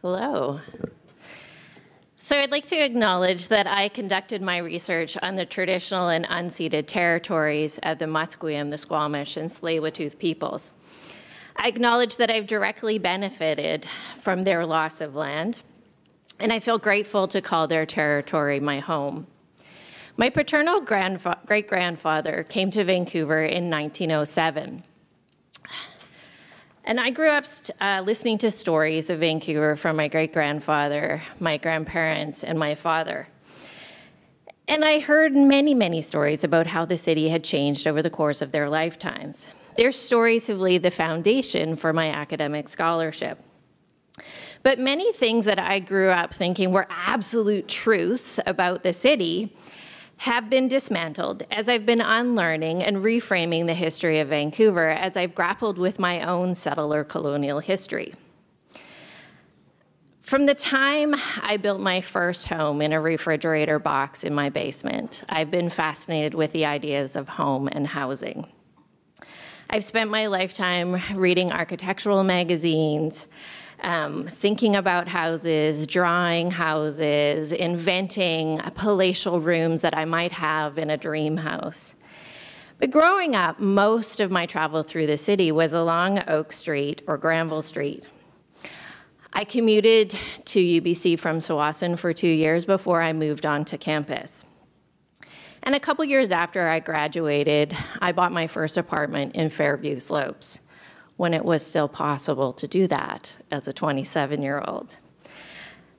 Hello. So I'd like to acknowledge that I conducted my research on the traditional and unceded territories of the Musqueam, the Squamish, and Tsleil-Waututh peoples. I acknowledge that I've directly benefited from their loss of land, and I feel grateful to call their territory my home. My paternal great-grandfather came to Vancouver in 1907. And I grew up listening to stories of Vancouver from my great-grandfather, my grandparents, and my father. And I heard many, many stories about how the city had changed over the course of their lifetimes. Their stories have laid the foundation for my academic scholarship. But many things that I grew up thinking were absolute truths about the city have been dismantled as I've been unlearning and reframing the history of Vancouver as I've grappled with my own settler colonial history. From the time I built my first home in a refrigerator box in my basement, I've been fascinated with the ideas of home and housing. I've spent my lifetime reading architectural magazines, thinking about houses, drawing houses, inventing palatial rooms that I might have in a dream house. But growing up, most of my travel through the city was along Oak Street or Granville Street. I commuted to UBC from Tsawwassen for 2 years before I moved on to campus. And a couple years after I graduated, I bought my first apartment in Fairview Slopes, when it was still possible to do that as a 27-year-old.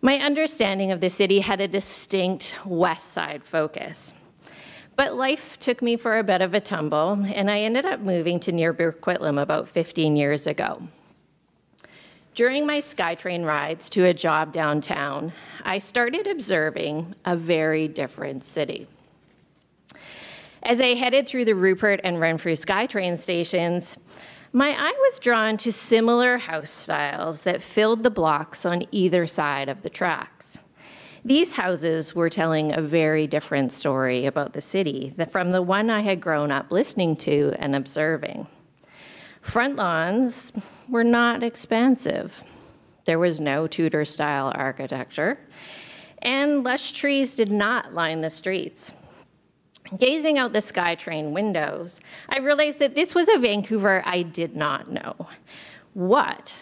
My understanding of the city had a distinct West Side focus. But life took me for a bit of a tumble, and I ended up moving to near Burquitlam about 15 years ago. During my SkyTrain rides to a job downtown, I started observing a very different city. As I headed through the Rupert and Renfrew SkyTrain stations, my eye was drawn to similar house styles that filled the blocks on either side of the tracks. These houses were telling a very different story about the city from the one I had grown up listening to and observing. Front lawns were not expansive. There was no Tudor-style architecture, and lush trees did not line the streets. Gazing out the SkyTrain windows, I realized that this was a Vancouver I did not know. What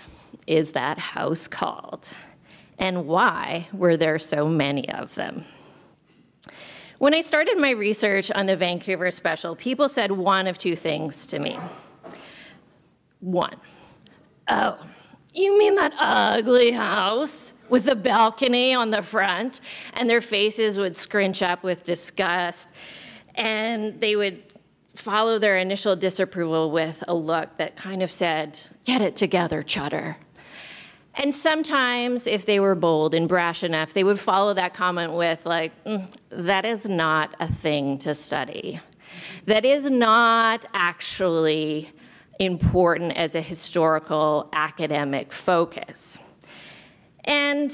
is that house called? And why were there so many of them? When I started my research on the Vancouver Special, people said one of two things to me. One, oh, you mean that ugly house with the balcony on the front? And their faces would scrunch up with disgust. And they would follow their initial disapproval with a look that kind of said, "Get it together, Chutter." And sometimes, if they were bold and brash enough, they would follow that comment with, like, "That is not a thing to study. That is not actually important as a historical academic focus." And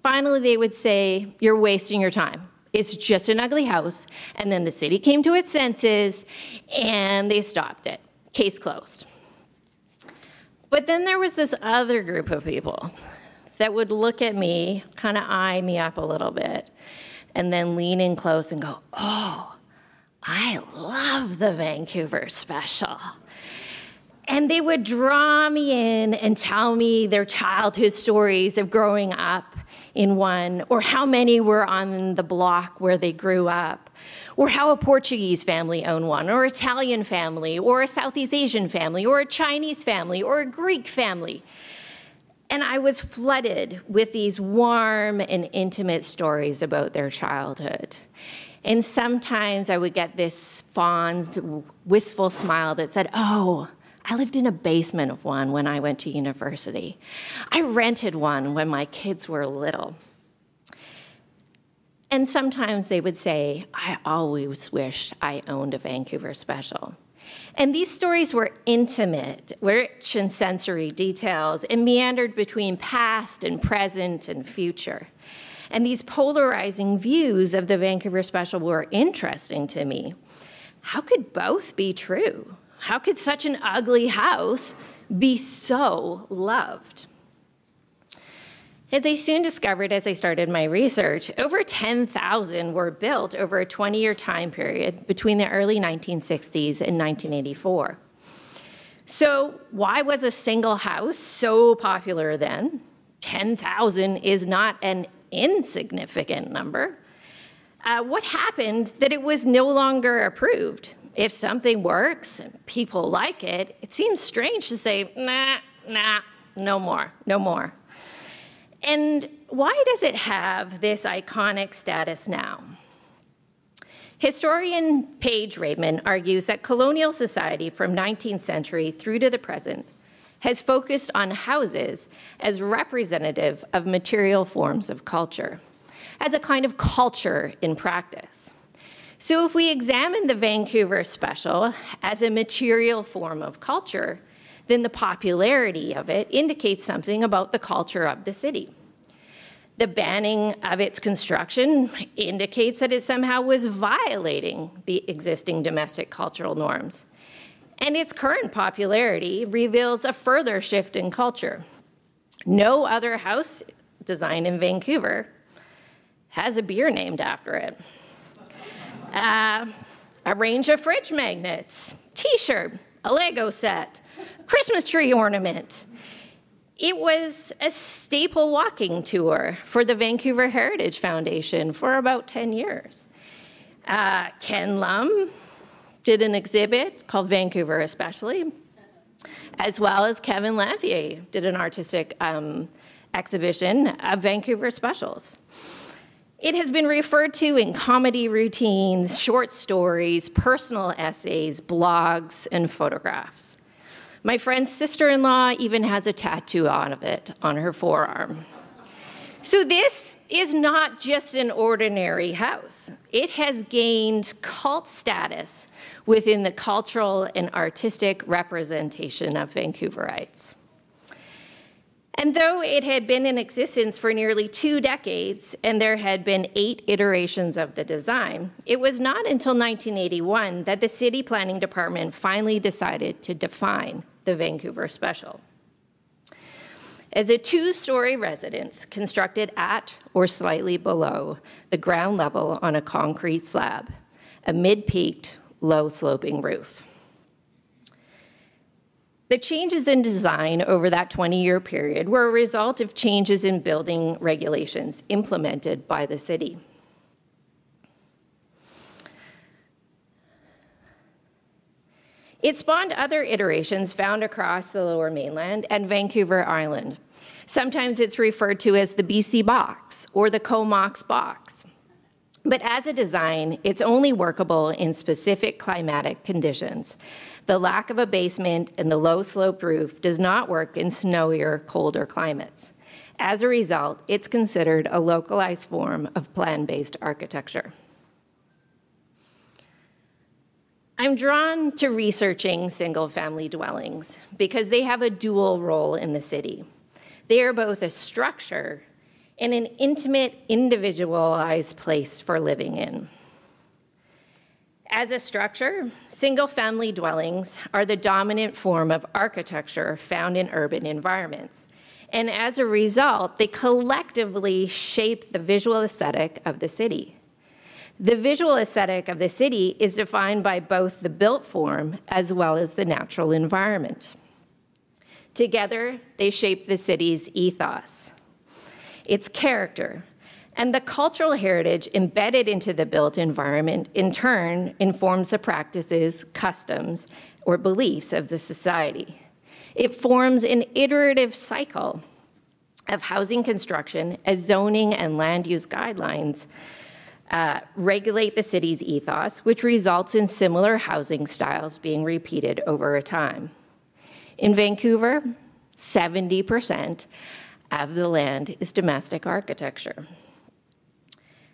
finally, they would say, "You're wasting your time. It's just an ugly house." And then the city came to its senses and they stopped it. Case closed. But then there was this other group of people that would look at me, kind of eye me up a little bit, and then lean in close and go, "Oh, I love the Vancouver Special." And they would draw me in and tell me their childhood stories of growing up in one, or how many were on the block where they grew up, or how a Portuguese family owned one, or Italian family, or a Southeast Asian family, or a Chinese family, or a Greek family. And I was flooded with these warm and intimate stories about their childhood. And sometimes I would get this fond, wistful smile that said, "Oh, I lived in a basement of one when I went to university. I rented one when my kids were little." And sometimes they would say, "I always wished I owned a Vancouver Special." And these stories were intimate, rich in sensory details, and meandered between past and present and future. And these polarizing views of the Vancouver Special were interesting to me. How could both be true? How could such an ugly house be so loved? As I soon discovered as I started my research, over 10,000 were built over a 20-year time period between the early 1960s and 1984. So why was a single house so popular then? 10,000 is not an insignificant number. What happened that it was no longer approved? If something works and people like it, it seems strange to say, nah, no more, no more. And why does it have this iconic status now? Historian Paige Raymond argues that colonial society from 19th century through to the present has focused on houses as representative of material forms of culture, as a kind of culture in practice. So if we examine the Vancouver Special as a material form of culture, then the popularity of it indicates something about the culture of the city. The banning of its construction indicates that it somehow was violating the existing domestic cultural norms. And its current popularity reveals a further shift in culture. No other house design in Vancouver has a beer named after it. A range of fridge magnets, T-shirt, a Lego set, Christmas tree ornament. It was a staple walking tour for the Vancouver Heritage Foundation for about 10 years. Ken Lum did an exhibit called Vancouver Special, as well as Kevin Lanthier did an artistic exhibition of Vancouver Specials. It has been referred to in comedy routines, short stories, personal essays, blogs, and photographs. My friend's sister-in-law even has a tattoo of it on her forearm. So this is not just an ordinary house. It has gained cult status within the cultural and artistic representation of Vancouverites. And though it had been in existence for nearly 2 decades and there had been 8 iterations of the design, it was not until 1981 that the City Planning Department finally decided to define the Vancouver Special as a 2-story residence constructed at or slightly below the ground level on a concrete slab, a mid-peaked, low-sloping roof. The changes in design over that 20-year period were a result of changes in building regulations implemented by the city. It spawned other iterations found across the Lower Mainland and Vancouver Island. Sometimes it's referred to as the BC box or the Comox box. But as a design, it's only workable in specific climatic conditions. The lack of a basement and the low-sloped roof does not work in snowier, colder climates. As a result, it's considered a localized form of plan-based architecture. I'm drawn to researching single-family dwellings because they have a dual role in the city. They are both a structure and an intimate, individualized place for living in. As a structure, single-family dwellings are the dominant form of architecture found in urban environments. And as a result, they collectively shape the visual aesthetic of the city. The visual aesthetic of the city is defined by both the built form as well as the natural environment. Together, they shape the city's ethos, its character, and the cultural heritage embedded into the built environment, in turn, informs the practices, customs, or beliefs of the society. It forms an iterative cycle of housing construction as zoning and land use guidelines regulate the city's ethos, which results in similar housing styles being repeated over a time. In Vancouver, 70% of the land is domestic architecture.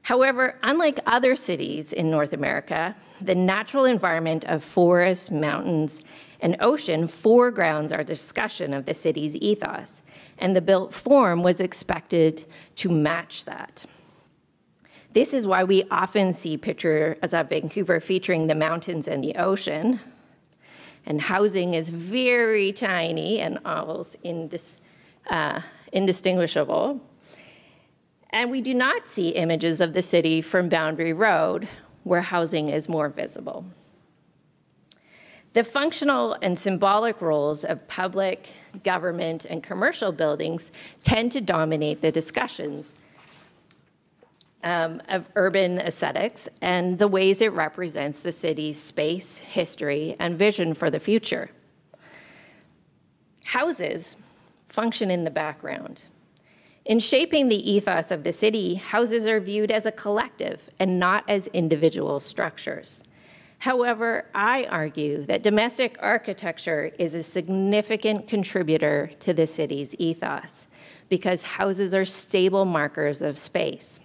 However, unlike other cities in North America, the natural environment of forests, mountains, and ocean foregrounds our discussion of the city's ethos, and the built form was expected to match that. This is why we often see pictures of Vancouver featuring the mountains and the ocean, and housing is very tiny and almost indistinguishable. And we do not see images of the city from Boundary Road, where housing is more visible. The functional and symbolic roles of public, government, and commercial buildings tend to dominate the discussions of urban aesthetics and the ways it represents the city's space, history, and vision for the future. Houses function in the background. In shaping the ethos of the city, houses are viewed as a collective and not as individual structures. However, I argue that domestic architecture is a significant contributor to the city's ethos because houses are stable markers of space,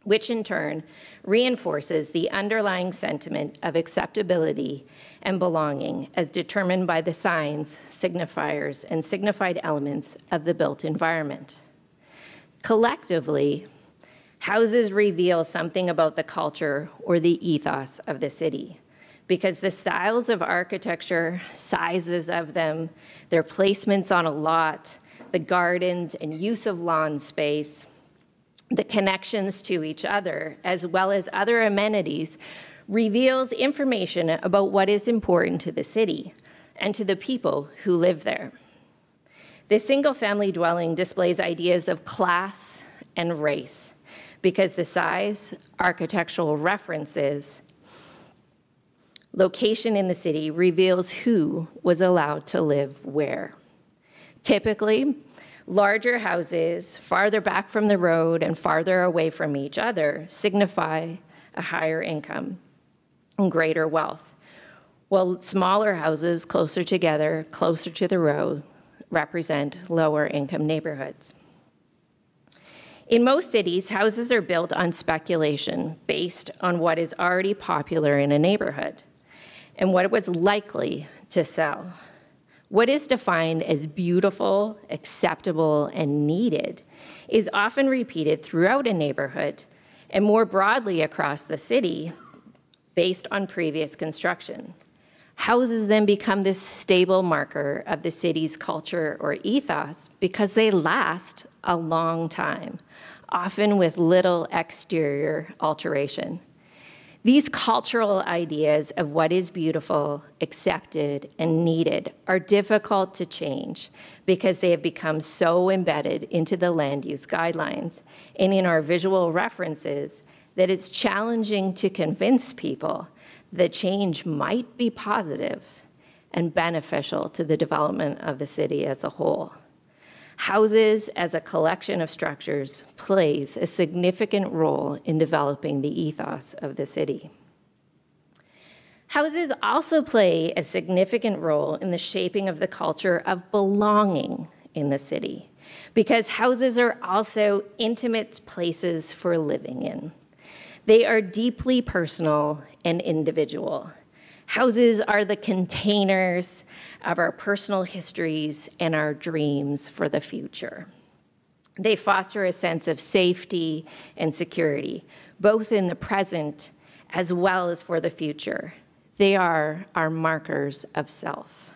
which in turn reinforces the underlying sentiment of acceptability and belonging as determined by the signs, signifiers, and signified elements of the built environment. Collectively, houses reveal something about the culture or the ethos of the city because the styles of architecture, sizes of them, their placements on a lot, the gardens and use of lawn space, the connections to each other, as well as other amenities, reveals information about what is important to the city and to the people who live there. The single-family dwelling displays ideas of class and race because the size, architectural references, location in the city reveals who was allowed to live where. Typically, larger houses, farther back from the road and farther away from each other, signify a higher income and greater wealth, while smaller houses closer together, closer to the road, represent lower income neighborhoods. In most cities, houses are built on speculation based on what is already popular in a neighborhood and what it was likely to sell. What is defined as beautiful, acceptable, and needed is often repeated throughout a neighborhood and more broadly across the city based on previous construction. Houses then become this stable marker of the city's culture or ethos because they last a long time, often with little exterior alteration. These cultural ideas of what is beautiful, accepted, and needed are difficult to change because they have become so embedded into the land use guidelines and in our visual references that it's challenging to convince people that change might be positive and beneficial to the development of the city as a whole. Houses as a collection of structures plays a significant role in developing the ethos of the city. Houses also play a significant role in the shaping of the culture of belonging in the city because houses are also intimate places for living in. They are deeply personal and individual. Houses are the containers of our personal histories and our dreams for the future. They foster a sense of safety and security, both in the present as well as for the future. They are our markers of self.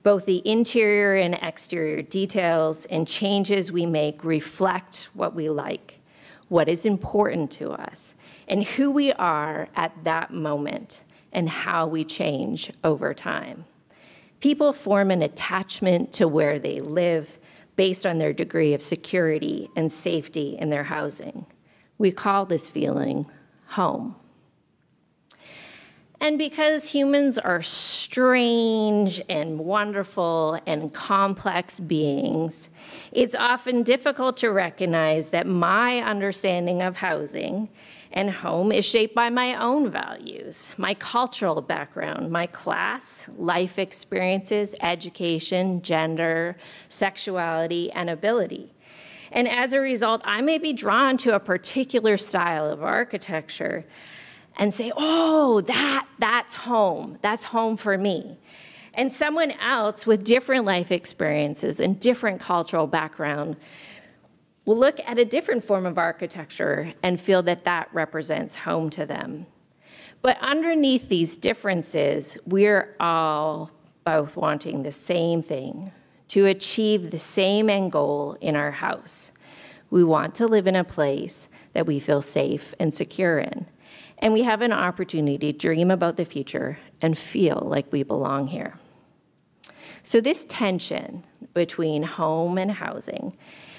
Both the interior and exterior details and changes we make reflect what we like, what is important to us, and who we are at that moment, and how we change over time. People form an attachment to where they live based on their degree of security and safety in their housing. We call this feeling home. And because humans are strange and wonderful and complex beings, it's often difficult to recognize that my understanding of housing and home is shaped by my own values, my cultural background, my class, life experiences, education, gender, sexuality, and ability. And as a result, I may be drawn to a particular style of architecture and say, oh, that's home. That's home for me. And someone else with different life experiences and different cultural background will look at a different form of architecture and feel that that represents home to them. But underneath these differences, we're all both wanting the same thing, to achieve the same end goal in our house, We want to live in a place that we feel safe and secure in. And we have an opportunity to dream about the future and feel like we belong here. So this tension between home and housing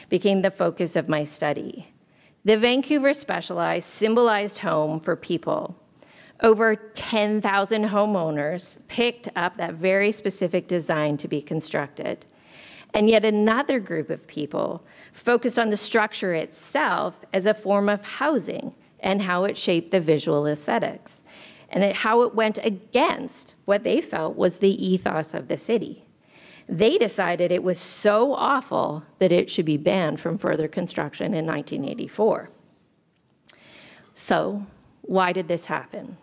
became the focus of my study. The Vancouver Special symbolized home for people. Over 10,000 homeowners picked up that very specific design to be constructed. And yet another group of people focused on the structure itself as a form of housing and how it shaped the visual aesthetics, and how it went against what they felt was the ethos of the city. They decided it was so awful that it should be banned from further construction in 1984. So, why did this happen?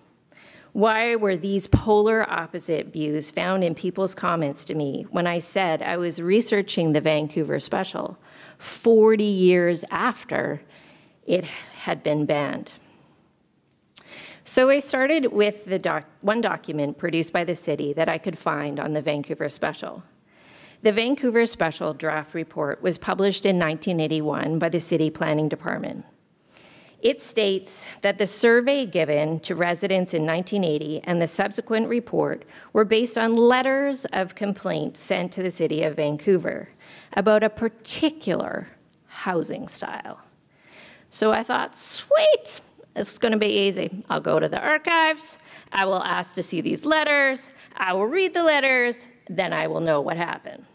Why were these polar opposite views found in people's comments to me when I said I was researching the Vancouver Special 40 years after it had been banned? So I started with one document produced by the city that I could find on the Vancouver Special. The Vancouver Special draft report was published in 1981 by the City Planning Department. It states that the survey given to residents in 1980 and the subsequent report were based on letters of complaint sent to the City of Vancouver about a particular housing style. So I thought, sweet, it's going to be easy. I'll go to the archives, I will ask to see these letters, I will read the letters, then I will know what happened.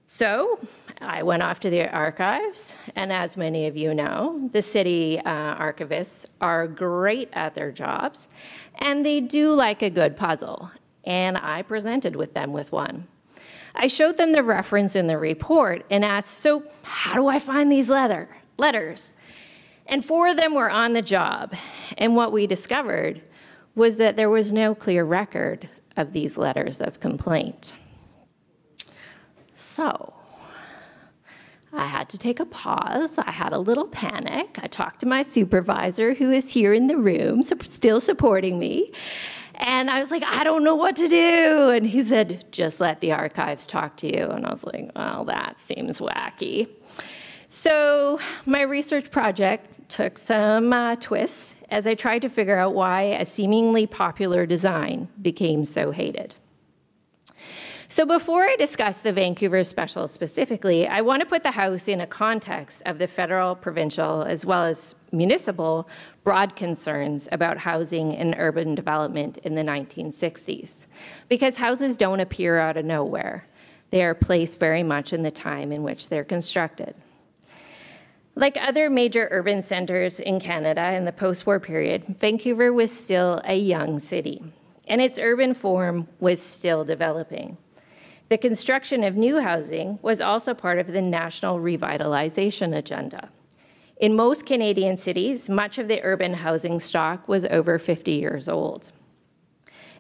So I went off to the archives, and as many of you know, the city archivists are great at their jobs, and they do like a good puzzle, and I presented with them with one. I showed them the reference in the report and asked, so how do I find these letters? And 4 of them were on the job, and what we discovered was that there was no clear record of these letters of complaint. So I had to take a pause. I had a little panic. I talked to my supervisor, who is here in the room, still supporting me. And I was like, I don't know what to do. And he said, just let the archives talk to you. And I was like, well, that seems wacky. So my research project took some twists as I tried to figure out why a seemingly popular design became so hated. So before I discuss the Vancouver Special specifically, I want to put the House in a context of the federal, provincial, as well as municipal broad concerns about housing and urban development in the 1960s. Because houses don't appear out of nowhere. They are placed very much in the time in which they're constructed. Like other major urban centers in Canada in the post-war period, Vancouver was still a young city, and its urban form was still developing. The construction of new housing was also part of the national revitalization agenda. In most Canadian cities, much of the urban housing stock was over 50 years old.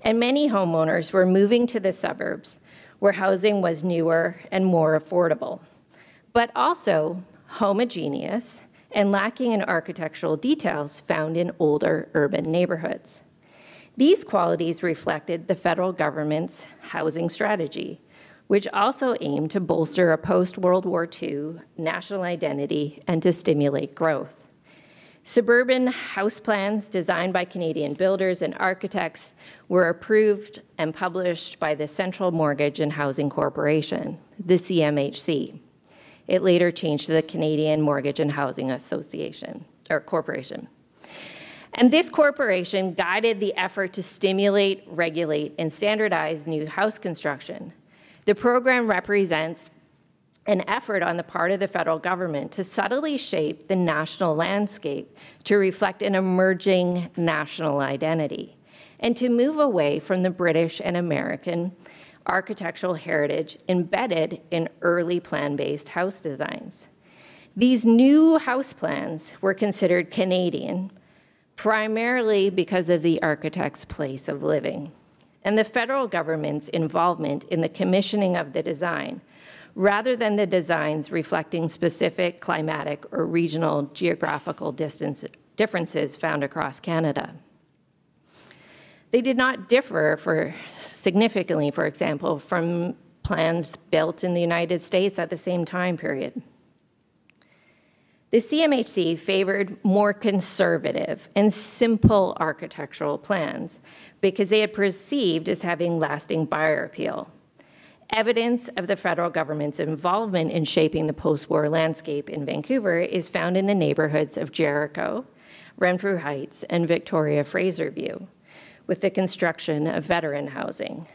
And many homeowners were moving to the suburbs where housing was newer and more affordable, but also homogeneous and lacking in architectural details found in older urban neighborhoods. These qualities reflected the federal government's housing strategy, which also aimed to bolster a post-World War II national identity and to stimulate growth. Suburban house plans designed by Canadian builders and architects were approved and published by the Central Mortgage and Housing Corporation, the CMHC. It later changed to the Canadian Mortgage and Housing Association, or Corporation. And this corporation guided the effort to stimulate, regulate, and standardize new house construction. The program represents an effort on the part of the federal government to subtly shape the national landscape to reflect an emerging national identity and to move away from the British and American architectural heritage embedded in early plan-based house designs. These new house plans were considered Canadian, primarily because of the architect's place of living and the federal government's involvement in the commissioning of the design, rather than the designs reflecting specific climatic or regional geographical differences found across Canada. They did not differ significantly, for example, from plans built in the United States at the same time period. The CMHC favored more conservative and simple architectural plans because they had perceived as having lasting buyer appeal. Evidence of the federal government's involvement in shaping the post-war landscape in Vancouver is found in the neighborhoods of Jericho, Renfrew Heights, and Victoria Fraser View, with the construction of veteran housing.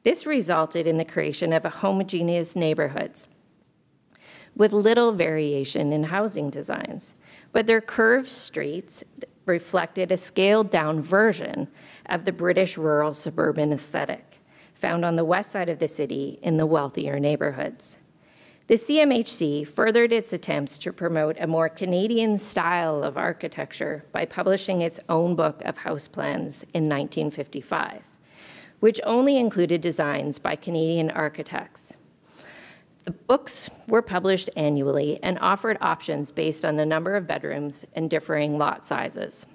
This resulted in the creation of homogeneous neighborhoods with little variation in housing designs, but their curved streets reflected a scaled-down version of the British rural suburban aesthetic found on the west side of the city in the wealthier neighborhoods. The CMHC furthered its attempts to promote a more Canadian style of architecture by publishing its own book of house plans in 1955, which only included designs by Canadian architects. The books were published annually and offered options based on the number of bedrooms and differing lot sizes.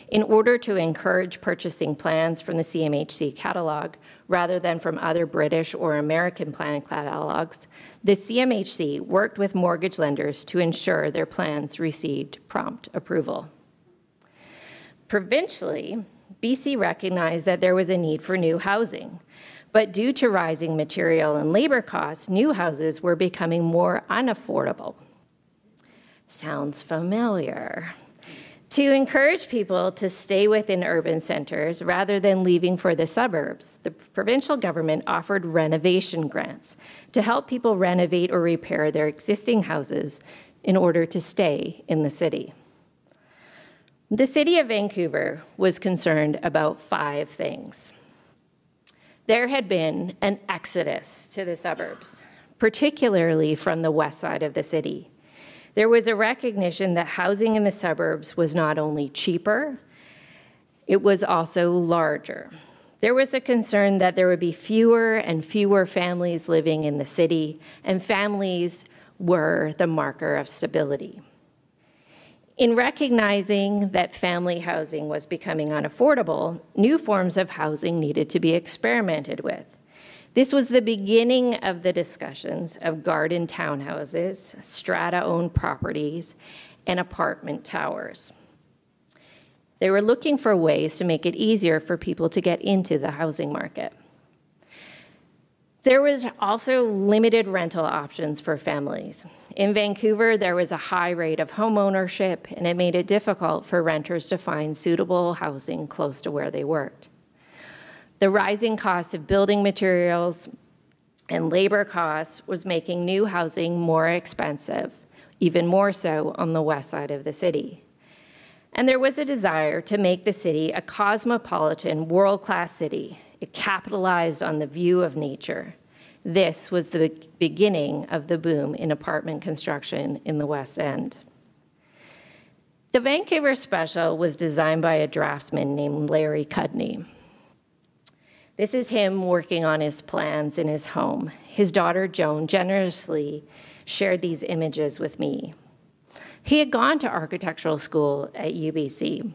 In order to encourage purchasing plans from the CMHC catalog rather than from other British or American plan catalogs, the CMHC worked with mortgage lenders to ensure their plans received prompt approval. Provincially, BC recognized that there was a need for new housing, but due to rising material and labor costs, new houses were becoming more unaffordable. Sounds familiar. To encourage people to stay within urban centers rather than leaving for the suburbs, the provincial government offered renovation grants to help people renovate or repair their existing houses in order to stay in the city. The city of Vancouver was concerned about 5 things. There had been an exodus to the suburbs, particularly from the west side of the city. There was a recognition that housing in the suburbs was not only cheaper, it was also larger. There was a concern that there would be fewer and fewer families living in the city, and families were the marker of stability. In recognizing that family housing was becoming unaffordable, new forms of housing needed to be experimented with. This was the beginning of the discussions of garden townhouses, strata-owned properties, and apartment towers. They were looking for ways to make it easier for people to get into the housing market. There was also limited rental options for families. In Vancouver, there was a high rate of home ownership, and it made it difficult for renters to find suitable housing close to where they worked. The rising cost of building materials and labor costs was making new housing more expensive, even more so on the west side of the city. And there was a desire to make the city a cosmopolitan, world-class city. It capitalized on the view of nature. This was the beginning of the boom in apartment construction in the West End. The Vancouver Special was designed by a draftsman named Larry Cudney. This is him working on his plans in his home. His daughter, Joan, generously shared these images with me. He had gone to architectural school at UBC,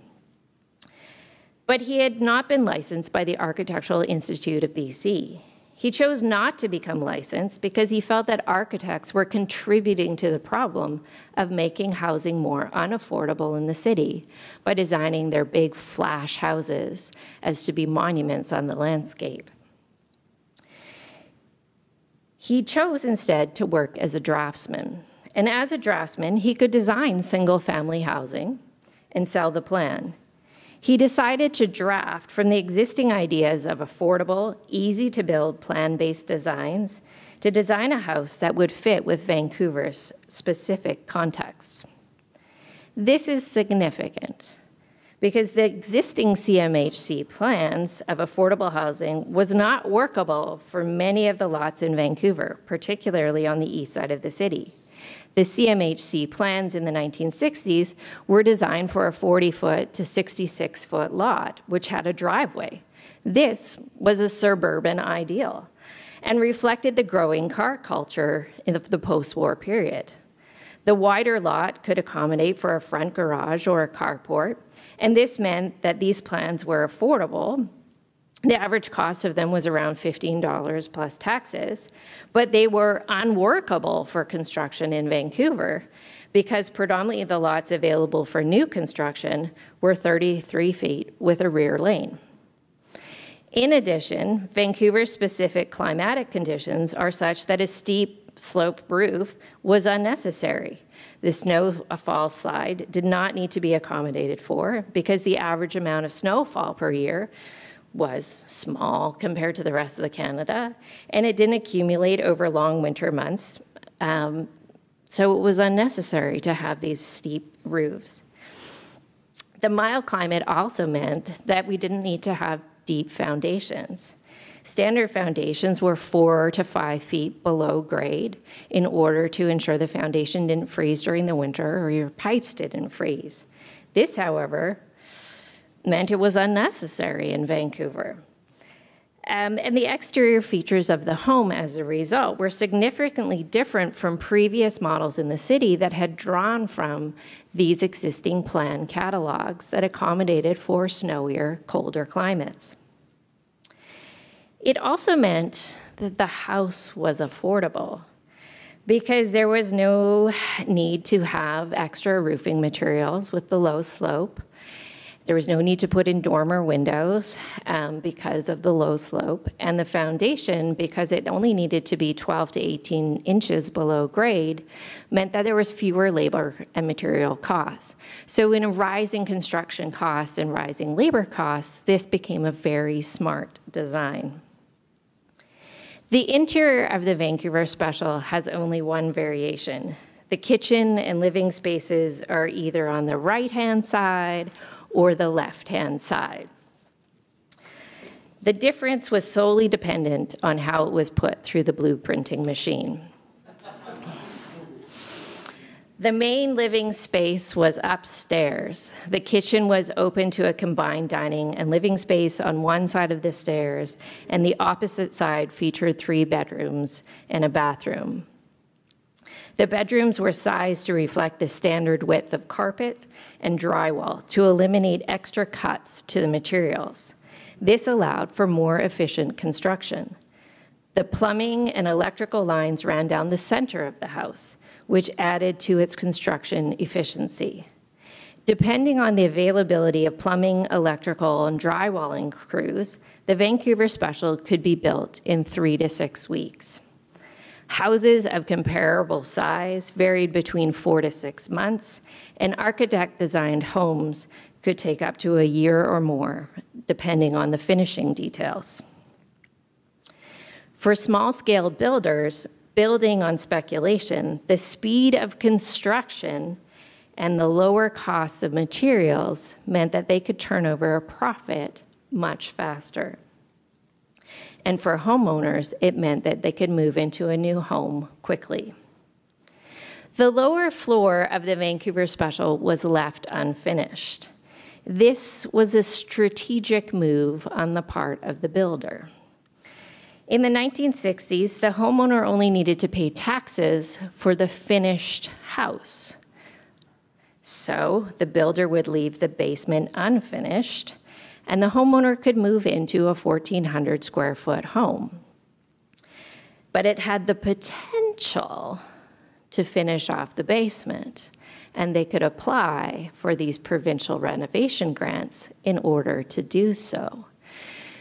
but he had not been licensed by the Architectural Institute of BC. He chose not to become licensed because he felt that architects were contributing to the problem of making housing more unaffordable in the city by designing their big flash houses as to be monuments on the landscape. He chose instead to work as a draftsman. And as a draftsman, he could design single-family housing and sell the plan. He decided to draft from the existing ideas of affordable, easy-to-build plan-based designs to design a house that would fit with Vancouver's specific context. This is significant because the existing CMHC plans of affordable housing was not workable for many of the lots in Vancouver, particularly on the east side of the city. The CMHC plans in the 1960s were designed for a 40-foot to 66-foot lot, which had a driveway. This was a suburban ideal and reflected the growing car culture in the post-war period. The wider lot could accommodate for a front garage or a carport, and this meant that these plans were affordable The average cost of them was around $15 plus taxes, but they were unworkable for construction in Vancouver because predominantly the lots available for new construction were 33 feet with a rear lane. In addition, Vancouver's specific climatic conditions are such that a steep slope roof was unnecessary. The snowfall slide did not need to be accommodated for because the average amount of snowfall per year was small compared to the rest of the Canada, and it didn't accumulate over long winter months, so it was unnecessary to have these steep roofs. The mild climate also meant that we didn't need to have deep foundations. Standard foundations were 4 to 5 feet below grade in order to ensure the foundation didn't freeze during the winter or your pipes didn't freeze. This, however, meant it was unnecessary in Vancouver. And the exterior features of the home as a result were significantly different from previous models in the city that had drawn from these existing plan catalogs that accommodated for snowier, colder climates. It also meant that the house was affordable because there was no need to have extra roofing materials with the low slope. There was no need to put in dormer windows because of the low slope, and the foundation, because it only needed to be 12 to 18 inches below grade, meant that there was fewer labor and material costs. So in a rising construction costs and rising labor costs, this became a very smart design. The interior of the Vancouver Special has only one variation. The kitchen and living spaces are either on the right-hand side or the left-hand side. The difference was solely dependent on how it was put through the blueprinting machine. The main living space was upstairs. The kitchen was open to a combined dining and living space on one side of the stairs, and the opposite side featured 3 bedrooms and a bathroom. The bedrooms were sized to reflect the standard width of carpet and drywall to eliminate extra cuts to the materials. This allowed for more efficient construction. The plumbing and electrical lines ran down the center of the house, which added to its construction efficiency. Depending on the availability of plumbing, electrical, and drywalling crews, the Vancouver Special could be built in 3 to 6 weeks. Houses of comparable size varied between 4 to 6 months, and architect-designed homes could take up to a year or more, depending on the finishing details. For small-scale builders, building on speculation, the speed of construction and the lower costs of materials meant that they could turn over a profit much faster. And for homeowners, it meant that they could move into a new home quickly. The lower floor of the Vancouver Special was left unfinished. This was a strategic move on the part of the builder. In the 1960s, the homeowner only needed to pay taxes for the finished house. So the builder would leave the basement unfinished, and the homeowner could move into a 1,400 square foot home. But it had the potential to finish off the basement, and they could apply for these provincial renovation grants in order to do so.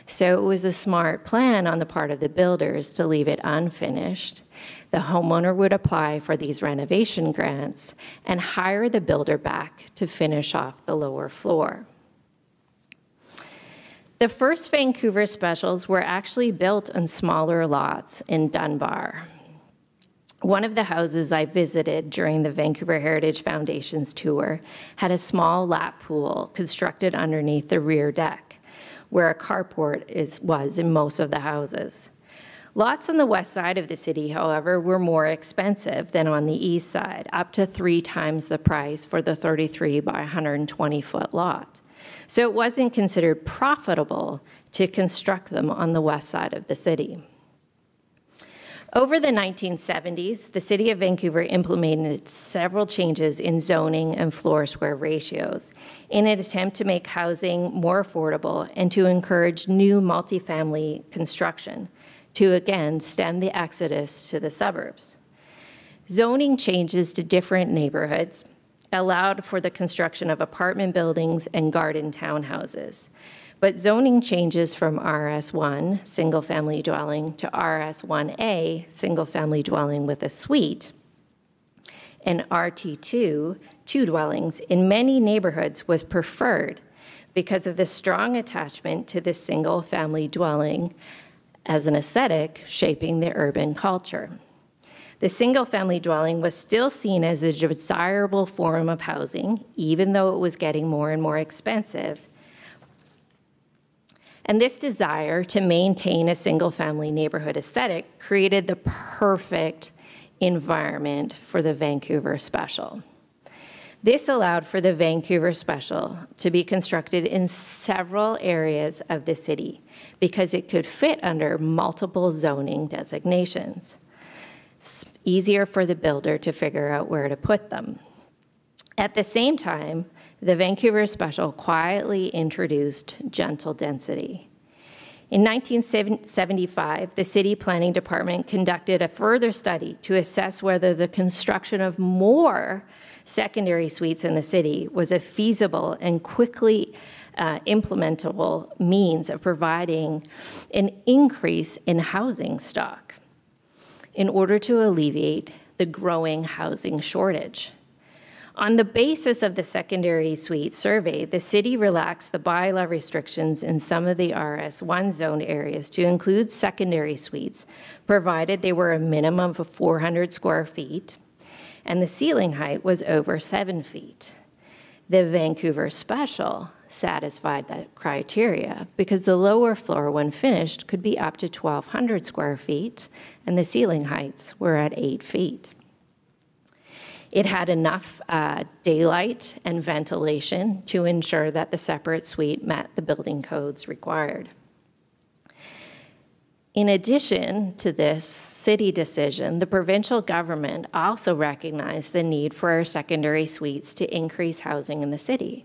So it was a smart plan on the part of the builders to leave it unfinished. The homeowner would apply for these renovation grants and hire the builder back to finish off the lower floor. The first Vancouver Specials were actually built on smaller lots in Dunbar. One of the houses I visited during the Vancouver Heritage Foundation's tour had a small lap pool constructed underneath the rear deck, where a carport was in most of the houses. Lots on the west side of the city, however, were more expensive than on the east side, up to 3 times the price for the 33 by 120 foot lot. So it wasn't considered profitable to construct them on the west side of the city. Over the 1970s, the City of Vancouver implemented several changes in zoning and floor square ratios in an attempt to make housing more affordable and to encourage new multifamily construction to, again, stem the exodus to the suburbs. Zoning changes to different neighborhoods allowed for the construction of apartment buildings and garden townhouses. But zoning changes from RS1, single-family dwelling, to RS1A, single-family dwelling with a suite, and RT2, two dwellings, in many neighborhoods was preferred because of the strong attachment to the single-family dwelling as an aesthetic shaping the urban culture. The single-family dwelling was still seen as a desirable form of housing, even though it was getting more and more expensive. And this desire to maintain a single-family neighborhood aesthetic created the perfect environment for the Vancouver Special. This allowed for the Vancouver Special to be constructed in several areas of the city because it could fit under multiple zoning designations. It's easier for the builder to figure out where to put them. At the same time, the Vancouver Special quietly introduced gentle density. In 1975, the City Planning Department conducted a further study to assess whether the construction of more secondary suites in the city was a feasible and quickly implementable means of providing an increase in housing stock in order to alleviate the growing housing shortage. On the basis of the secondary suite survey, the city relaxed the bylaw restrictions in some of the RS1 zoned areas to include secondary suites, provided they were a minimum of 400 square feet, and the ceiling height was over 7 feet. The Vancouver Special satisfied that criteria because the lower floor, when finished, could be up to 1,200 square feet, and the ceiling heights were at 8 feet. It had enough daylight and ventilation to ensure that the separate suite met the building codes required. In addition to this city decision, the provincial government also recognized the need for our secondary suites to increase housing in the city.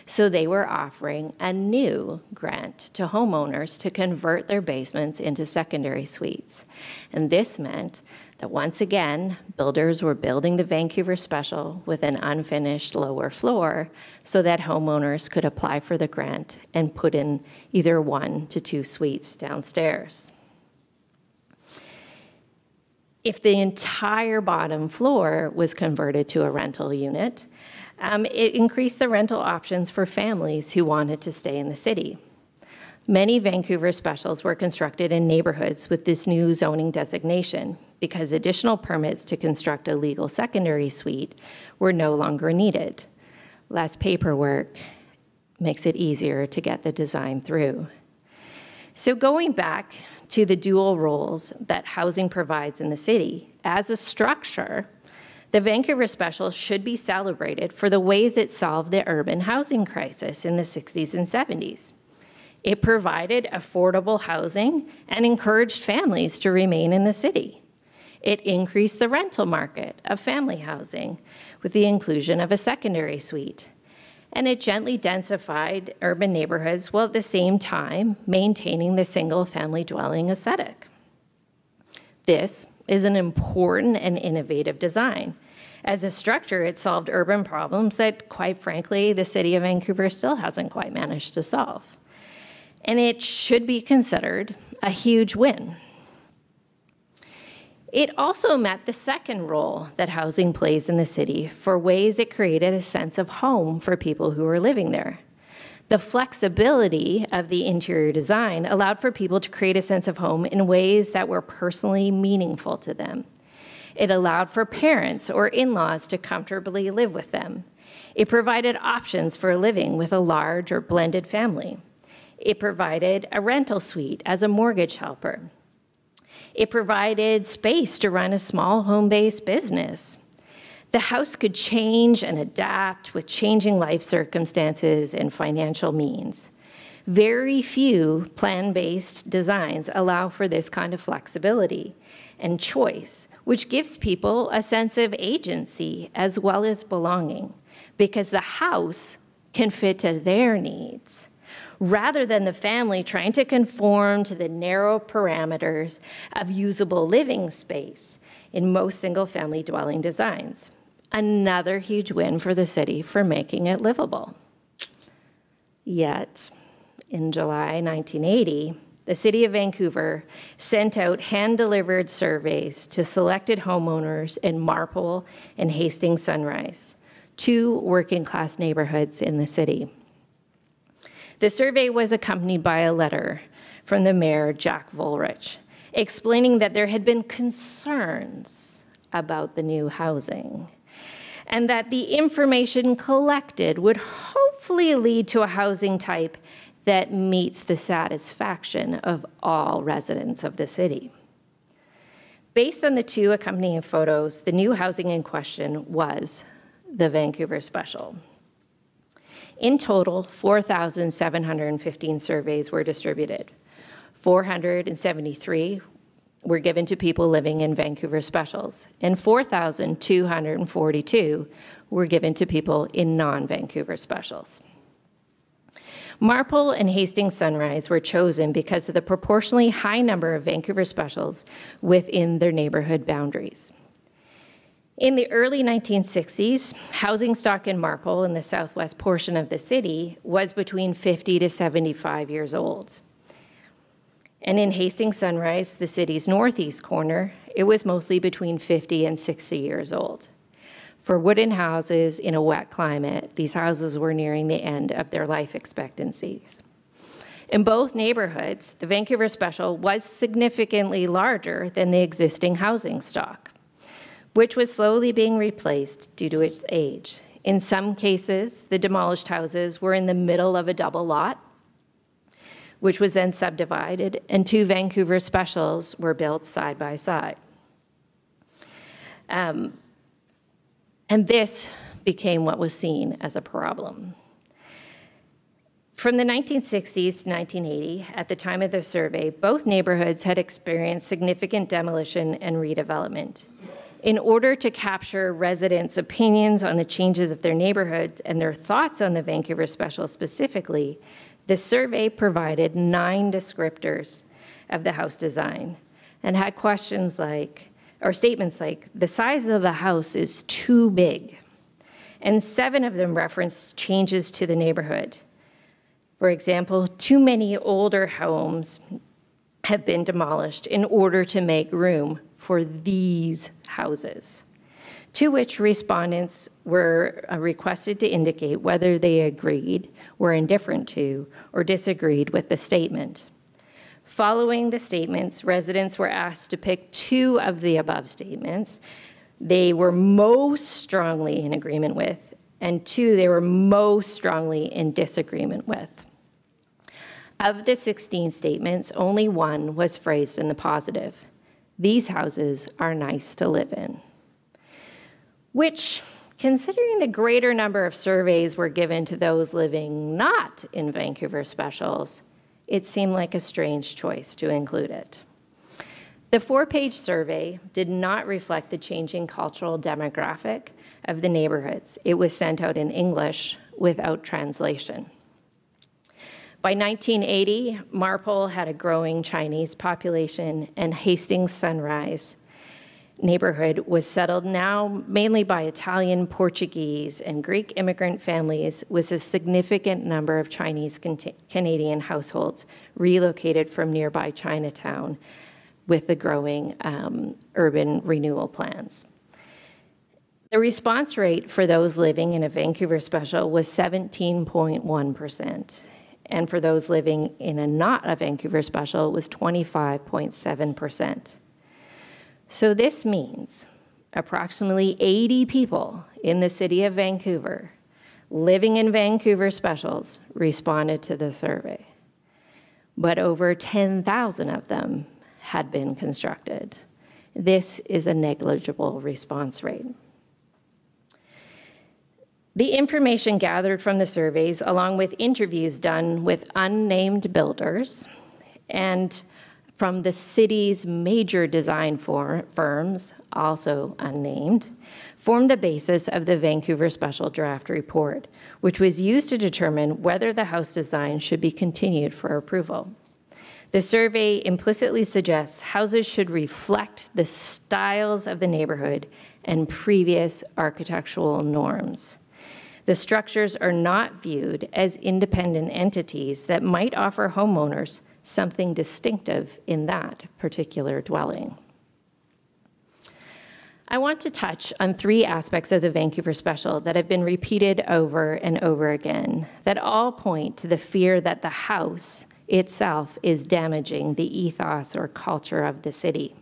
So they were offering a new grant to homeowners to convert their basements into secondary suites. And this meant that once again, builders were building the Vancouver Special with an unfinished lower floor so that homeowners could apply for the grant and put in either 1 to 2 suites downstairs. If the entire bottom floor was converted to a rental unit, it increased the rental options for families who wanted to stay in the city. Many Vancouver Specials were constructed in neighborhoods with this new zoning designation because additional permits to construct a legal secondary suite were no longer needed. Less paperwork makes it easier to get the design through. So going back to the dual roles that housing provides in the city, as a structure, the Vancouver Special should be celebrated for the ways it solved the urban housing crisis in the 60s and 70s. It provided affordable housing and encouraged families to remain in the city. It increased the rental market of family housing with the inclusion of a secondary suite. And it gently densified urban neighborhoods while at the same time maintaining the single-family dwelling aesthetic. This is an important and innovative design. As a structure, it solved urban problems that, quite frankly, the City of Vancouver still hasn't quite managed to solve. And it should be considered a huge win. It also met the second role that housing plays in the city for ways it created a sense of home for people who were living there. The flexibility of the interior design allowed for people to create a sense of home in ways that were personally meaningful to them. It allowed for parents or in-laws to comfortably live with them. It provided options for living with a large or blended family. It provided a rental suite as a mortgage helper. It provided space to run a small home-based business. The house could change and adapt with changing life circumstances and financial means. Very few plan-based designs allow for this kind of flexibility, and choice, which gives people a sense of agency as well as belonging, because the house can fit to their needs, rather than the family trying to conform to the narrow parameters of usable living space in most single-family dwelling designs. Another huge win for the city for making it livable. Yet, in July 1980, the City of Vancouver sent out hand-delivered surveys to selected homeowners in Marpole and Hastings Sunrise, two working-class neighborhoods in the city. The survey was accompanied by a letter from the mayor, Jack Volrich, explaining that there had been concerns about the new housing and that the information collected would hopefully lead to a housing type that meets the satisfaction of all residents of the city. Based on the two accompanying photos, the new housing in question was the Vancouver Special. In total, 4,715 surveys were distributed. 473 were given to people living in Vancouver Specials, and 4,242 were given to people in non-Vancouver Specials. Marpole and Hastings Sunrise were chosen because of the proportionally high number of Vancouver Specials within their neighborhood boundaries. In the early 1960s, housing stock in Marpole, in the southwest portion of the city, was between 50 to 75 years old. And in Hastings Sunrise, the city's northeast corner, it was mostly between 50 and 60 years old. For wooden houses in a wet climate, these houses were nearing the end of their life expectancies. In both neighborhoods, the Vancouver Special was significantly larger than the existing housing stock, which was slowly being replaced due to its age. In some cases, the demolished houses were in the middle of a double lot, which was then subdivided, and two Vancouver Specials were built side by side. And this became what was seen as a problem. From the 1960s to 1980, at the time of the survey, both neighborhoods had experienced significant demolition and redevelopment. In order to capture residents' opinions on the changes of their neighborhoods and their thoughts on the Vancouver Special specifically, the survey provided 9 descriptors of the house design and had questions like, or statements like, the size of the house is too big. And 7 of them referenced changes to the neighborhood. For example, too many older homes have been demolished in order to make room for these houses, to which respondents were requested to indicate whether they agreed, were indifferent to, or disagreed with the statement. Following the statements, residents were asked to pick 2 of the above statements they were most strongly in agreement with, and 2 they were most strongly in disagreement with. Of the 16 statements, only 1 was phrased in the positive. These houses are nice to live in. Which, considering the greater number of surveys were given to those living not in Vancouver Specials, it seemed like a strange choice to include it. The 4-page survey did not reflect the changing cultural demographic of the neighborhoods. It was sent out in English without translation. By 1980, Marpole had a growing Chinese population, and Hastings Sunrise neighborhood was settled now mainly by Italian, Portuguese, and Greek immigrant families, with a significant number of Chinese Canadian households relocated from nearby Chinatown with the growing urban renewal plans. The response rate for those living in a Vancouver Special was 17.1%, and for those living in a not a Vancouver Special was 25.7%. So this means approximately 80 people in the city of Vancouver living in Vancouver Specials responded to the survey, but over 10,000 of them had been constructed. This is a negligible response rate. The information gathered from the surveys, along with interviews done with unnamed builders and from the city's major design firms, also unnamed, formed the basis of the Vancouver Special Draft Report, which was used to determine whether the house design should be continued for approval. The survey implicitly suggests houses should reflect the styles of the neighborhood and previous architectural norms. The structures are not viewed as independent entities that might offer homeowners something distinctive in that particular dwelling. I want to touch on 3 aspects of the Vancouver Special that have been repeated over and over again that all point to the fear that the house itself is damaging the ethos or culture of the city.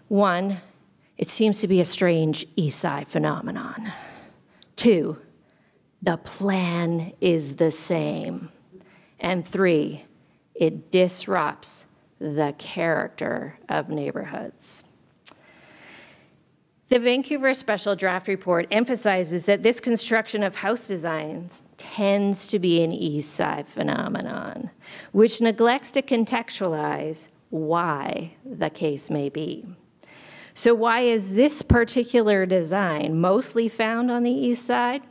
1, it seems to be a strange East Side phenomenon. 2, the plan is the same. And 3, it disrupts the character of neighborhoods. The Vancouver Special Draft Report emphasizes that this construction of house designs tends to be an East Side phenomenon, which neglects to contextualize why the case may be. So why is this particular design mostly found on the East Side?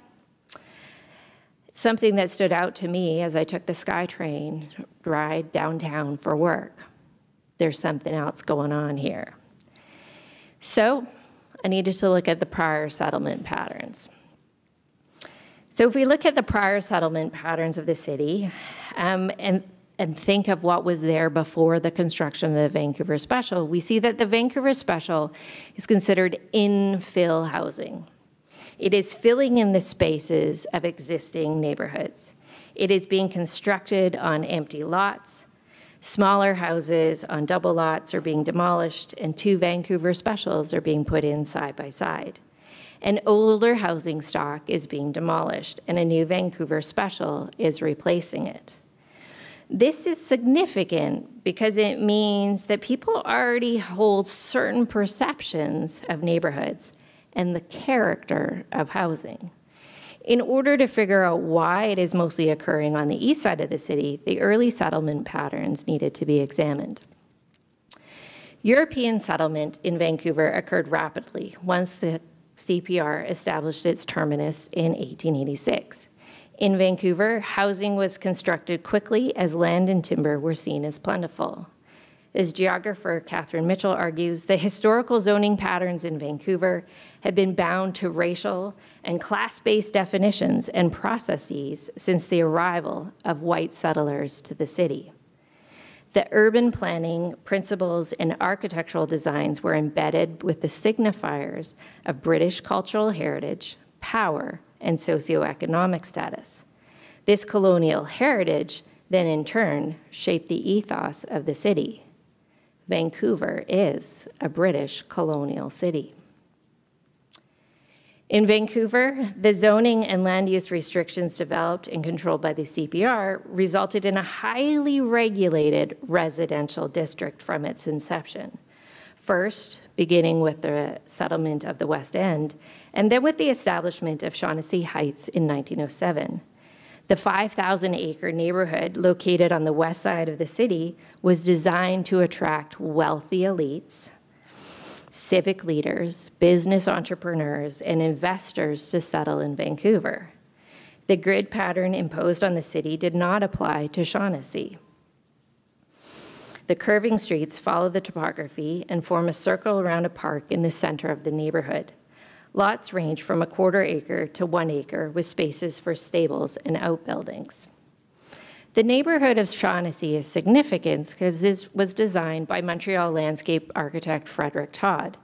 It's something that stood out to me as I took the SkyTrain ride downtown for work. There's something else going on here. So I needed to look at the prior settlement patterns. So if we look at the prior settlement patterns of the city and think of what was there before the construction of the Vancouver Special, we see that the Vancouver Special is considered infill housing. It is filling in the spaces of existing neighborhoods. It is being constructed on empty lots. Smaller houses on double lots are being demolished, and 2 Vancouver Specials are being put in side by side. An older housing stock is being demolished, and a new Vancouver Special is replacing it. This is significant because it means that people already hold certain perceptions of neighborhoods and the character of housing. In order to figure out why it is mostly occurring on the east side of the city, the early settlement patterns needed to be examined. European settlement in Vancouver occurred rapidly once the CPR established its terminus in 1886. In Vancouver, housing was constructed quickly as land and timber were seen as plentiful. As geographer Catherine Mitchell argues, the historical zoning patterns in Vancouver had been bound to racial and class-based definitions and processes since the arrival of white settlers to the city. The urban planning principles and architectural designs were embedded with the signifiers of British cultural heritage, power, and socioeconomic status. This colonial heritage then in turn shaped the ethos of the city. Vancouver is a British colonial city. In Vancouver, the zoning and land use restrictions developed and controlled by the CPR resulted in a highly regulated residential district from its inception. First, beginning with the settlement of the West End, and then with the establishment of Shaughnessy Heights in 1907. The 5,000-acre neighborhood located on the west side of the city was designed to attract wealthy elites, civic leaders, business entrepreneurs, and investors to settle in Vancouver. The grid pattern imposed on the city did not apply to Shaughnessy. The curving streets follow the topography and form a circle around a park in the center of the neighborhood. Lots range from a quarter acre to 1 acre with spaces for stables and outbuildings. The neighborhood of Shaughnessy is significant because it was designed by Montreal landscape architect Frederick Todd.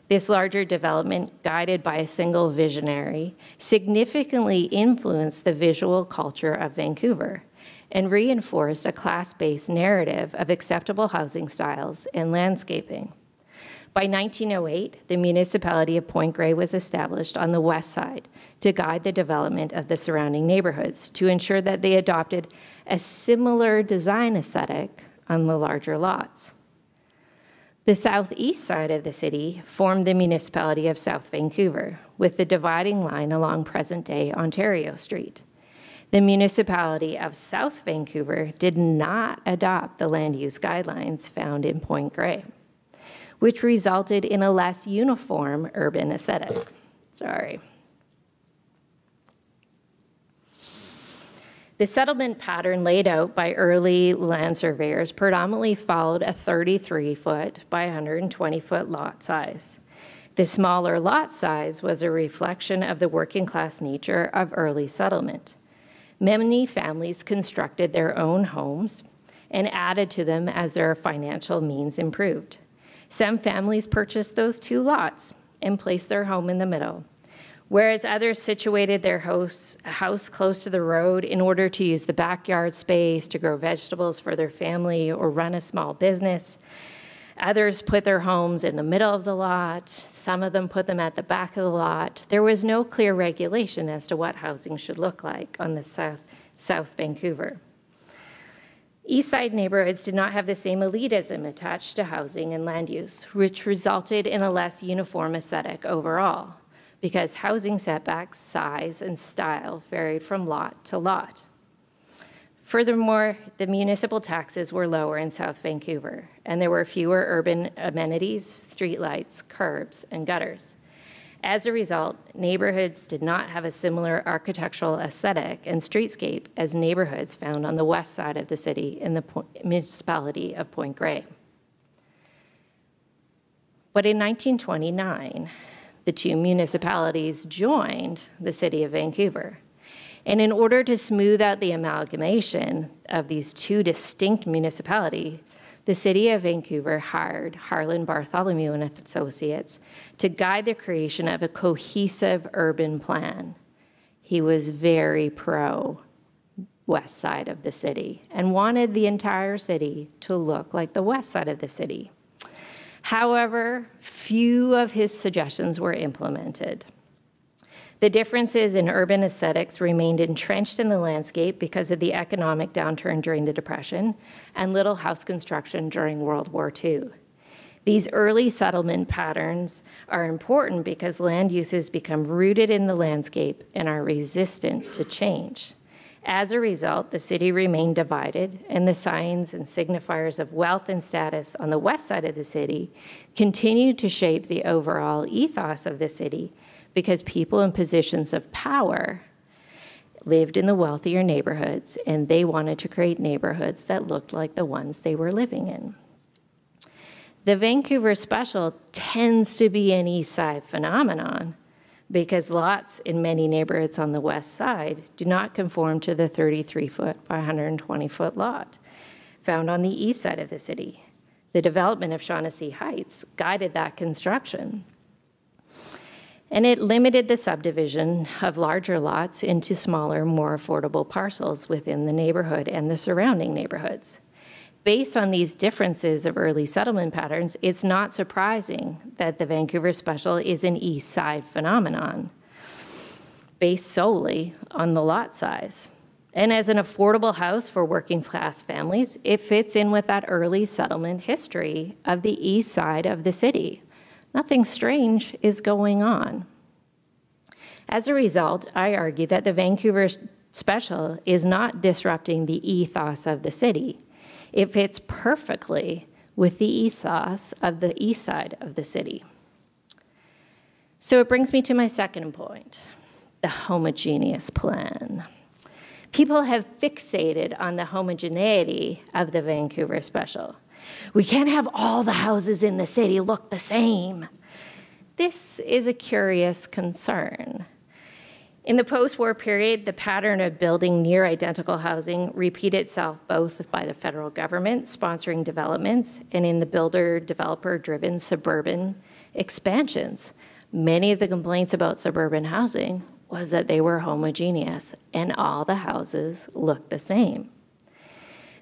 This larger development, guided by a single visionary, significantly influenced the visual culture of Vancouver and reinforced a class-based narrative of acceptable housing styles and landscaping. By 1908, the municipality of Point Grey was established on the west side to guide the development of the surrounding neighborhoods to ensure that they adopted a similar design aesthetic on the larger lots. The southeast side of the city formed the municipality of South Vancouver, with the dividing line along present-day Ontario Street. The municipality of South Vancouver did not adopt the land use guidelines found in Point Grey, which resulted in a less uniform urban aesthetic. The settlement pattern laid out by early land surveyors predominantly followed a 33-foot by 120-foot lot size. The smaller lot size was a reflection of the working class nature of early settlement. Many families constructed their own homes and added to them as their financial means improved. Some families purchased those two lots and placed their home in the middle, whereas others situated their house close to the road in order to use the backyard space to grow vegetables for their family or run a small business. Others put their homes in the middle of the lot. Some of them put them at the back of the lot. There was no clear regulation as to what housing should look like on the South Vancouver. East Side neighborhoods did not have the same elitism attached to housing and land use, which resulted in a less uniform aesthetic overall, because housing setbacks, size, and style varied from lot to lot. Furthermore, the municipal taxes were lower in South Vancouver, and there were fewer urban amenities, streetlights, curbs, and gutters. As a result, neighborhoods did not have a similar architectural aesthetic and streetscape as neighborhoods found on the west side of the city in the municipality of Point Grey. But in 1929, the two municipalities joined the city of Vancouver. And in order to smooth out the amalgamation of these two distinct municipalities, the city of Vancouver hired Harlan Bartholomew and Associates to guide the creation of a cohesive urban plan. He was very pro-west side of the city and wanted the entire city to look like the west side of the city. However, few of his suggestions were implemented. The differences in urban aesthetics remained entrenched in the landscape because of the economic downturn during the Depression and little house construction during World War II. These early settlement patterns are important because land uses become rooted in the landscape and are resistant to change. As a result, the city remained divided, and the signs and signifiers of wealth and status on the west side of the city continued to shape the overall ethos of the city, because people in positions of power lived in the wealthier neighborhoods, and they wanted to create neighborhoods that looked like the ones they were living in. The Vancouver Special tends to be an East Side phenomenon because lots in many neighborhoods on the west side do not conform to the 33-foot by 120-foot lot found on the east side of the city. The development of Shaughnessy Heights guided that construction. And it limited the subdivision of larger lots into smaller, more affordable parcels within the neighborhood and the surrounding neighborhoods. Based on these differences of early settlement patterns, it's not surprising that the Vancouver Special is an East Side phenomenon based solely on the lot size. And as an affordable house for working class families, it fits in with that early settlement history of the east side of the city. Nothing strange is going on. As a result, I argue that the Vancouver Special is not disrupting the ethos of the city. It fits perfectly with the ethos of the east side of the city. So it brings me to my second point, the homogeneous plan. People have fixated on the homogeneity of the Vancouver Special. We can't have all the houses in the city look the same. This is a curious concern. In the post-war period, the pattern of building near identical housing repeated itself both by the federal government sponsoring developments and in the builder-developer-driven suburban expansions. Many of the complaints about suburban housing was that they were homogeneous and all the houses looked the same.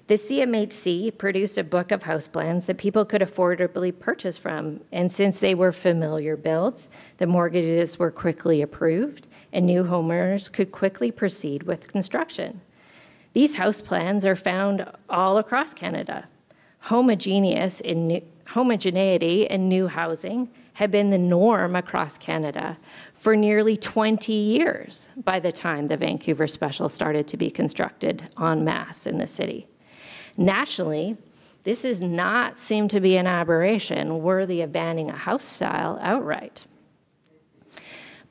The CMHC produced a book of house plans that people could affordably purchase from, and since they were familiar builds, the mortgages were quickly approved, and new homeowners could quickly proceed with construction. These house plans are found all across Canada. Homogeneity in new housing had been the norm across Canada for nearly 20 years by the time the Vancouver Special started to be constructed en masse in the city. Nationally, this does not seem to be an aberration worthy of banning a house style outright.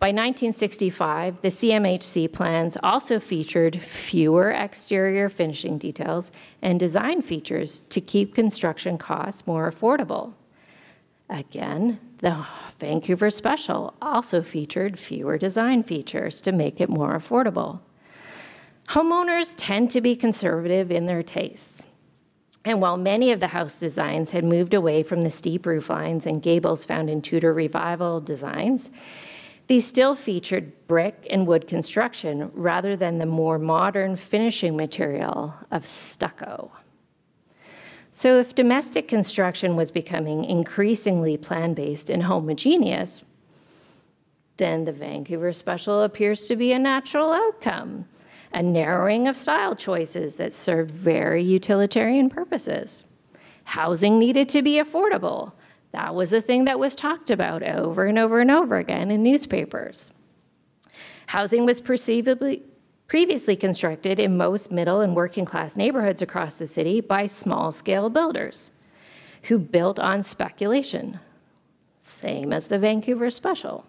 By 1965, the CMHC plans also featured fewer exterior finishing details and design features to keep construction costs more affordable. Again, the Vancouver Special also featured fewer design features to make it more affordable. Homeowners tend to be conservative in their tastes. And while many of the house designs had moved away from the steep roof lines and gables found in Tudor Revival designs, these still featured brick and wood construction rather than the more modern finishing material of stucco. So if domestic construction was becoming increasingly plan-based and homogeneous, then the Vancouver Special appears to be a natural outcome, a narrowing of style choices that served very utilitarian purposes. Housing needed to be affordable. That was a thing that was talked about over and over and over again in newspapers. Housing was previously constructed in most middle and working class neighborhoods across the city by small-scale builders who built on speculation, same as the Vancouver Special.